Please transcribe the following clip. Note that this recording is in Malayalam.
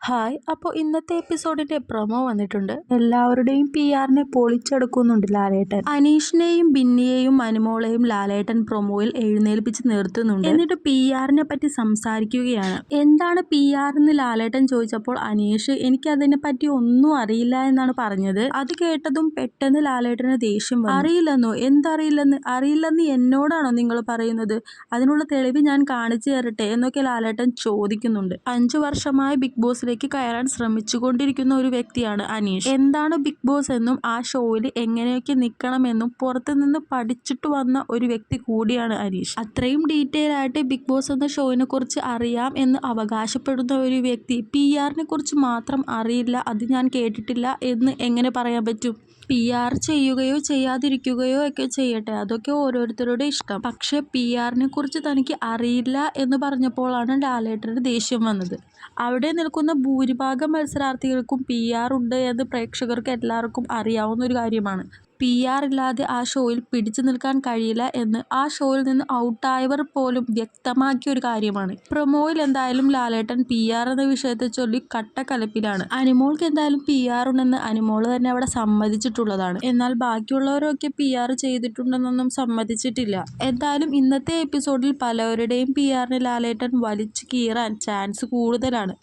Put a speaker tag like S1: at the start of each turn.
S1: ഹായ് അപ്പോൾ ഇന്നത്തെ എപ്പിസോഡിന്റെ പ്രൊമോ വന്നിട്ടുണ്ട്. എല്ലാവരുടെയും PR-നെ പൊളിച്ചെടുക്കുന്നുണ്ട് ലാലേട്ടൻ. അനീഷിനെയും ബിന്നിയെയും അനുമോളെയും ലാലേട്ടൻ പ്രൊമോയിൽ എഴുന്നേൽപ്പിച്ച് നിർത്തുന്നുണ്ട്. എന്നിട്ട് PR-നെ പറ്റി സംസാരിക്കുകയാണ്. എന്താണ് PR എന്ന് ലാലേട്ടൻ ചോദിച്ചപ്പോൾ അനീഷ് എനിക്കതിനെ പറ്റി ഒന്നും അറിയില്ല എന്നാണ് പറഞ്ഞത്. അത് കേട്ടതും പെട്ടെന്ന് ലാലേട്ടന് ദേഷ്യം വന്നു. അറിയില്ലെന്നോ? അറിയില്ലെന്ന് എന്നോടാണോ നിങ്ങൾ പറയുന്നത്? അതിനുള്ള തെളിവ് ഞാൻ കാണിച്ചു തരട്ടെ എന്നൊക്കെ ലാലേട്ടൻ ചോദിക്കുന്നുണ്ട്. 5 വർഷമായി ബിഗ് ബോസിലേക്ക് കയറാൻ ശ്രമിച്ചുകൊണ്ടിരിക്കുന്ന ഒരു വ്യക്തിയാണ് അനീഷ്. എന്താണ് ബിഗ് ബോസ് എന്നും ആ ഷോയിൽ എങ്ങനെയൊക്കെ നിൽക്കണമെന്നും പുറത്തുനിന്ന് പഠിച്ചിട്ട് വന്ന ഒരു വ്യക്തി കൂടിയാണ് അനീഷ്. അത്രയും ഡീറ്റെയിൽ ആയിട്ട് ബിഗ് ബോസ് എന്ന ഷോയിനെ കുറിച്ച് അറിയാം എന്ന് അവകാശപ്പെടുന്ന ഒരു വ്യക്തി PR-നെ കുറിച്ച് മാത്രം അറിയില്ല, അത് ഞാൻ കേട്ടിട്ടില്ല എന്ന് എങ്ങനെ പറയാൻ പറ്റും? PR ചെയ്യുകയോ ചെയ്യാതിരിക്കുകയോ ഒക്കെ ചെയ്യട്ടെ, അതൊക്കെ ഓരോരുത്തരുടെ ഇഷ്ടം. പക്ഷെ PR-നെ കുറിച്ച് തനിക്ക് അറിയില്ല എന്ന് പറഞ്ഞപ്പോഴാണ് ലാലേട്ടന് ദേഷ്യം വന്നത്. അവിടെ നിൽക്കുന്ന ഭൂരിഭാഗം മത്സരാർത്ഥികൾക്കും PR ഉണ്ട് എന്ന് പ്രേക്ഷകർക്ക് എല്ലാവർക്കും അറിയാവുന്ന ഒരു കാര്യമാണ്. PR ഇല്ലാതെ ആ ഷോയിൽ പിടിച്ചു നിൽക്കാൻ കഴിയില്ല എന്ന് ആ ഷോയിൽ നിന്ന് ഔട്ടായവർ പോലും വ്യക്തമാക്കിയ ഒരു കാര്യമാണ്. പ്രൊമോയിൽ എന്തായാലും ലാലേട്ടൻ PR എന്ന വിഷയത്തെ ചൊല്ലി കട്ടക്കലപ്പിലാണ്. അനുമോൾക്ക് എന്തായാലും PR ഉണ്ടെന്ന് അനുമോള് തന്നെ അവിടെ സമ്മതിച്ചിട്ടുള്ളതാണ്. എന്നാൽ ബാക്കിയുള്ളവരൊക്കെ PR ചെയ്തിട്ടുണ്ടെന്നൊന്നും സമ്മതിച്ചിട്ടില്ല. എന്തായാലും ഇന്നത്തെ എപ്പിസോഡിൽ പലവരുടെയും PR-നെ ലാലേട്ടൻ വലിച്ചു കീറാൻ ചാൻസ് കൂടുതലാണ്.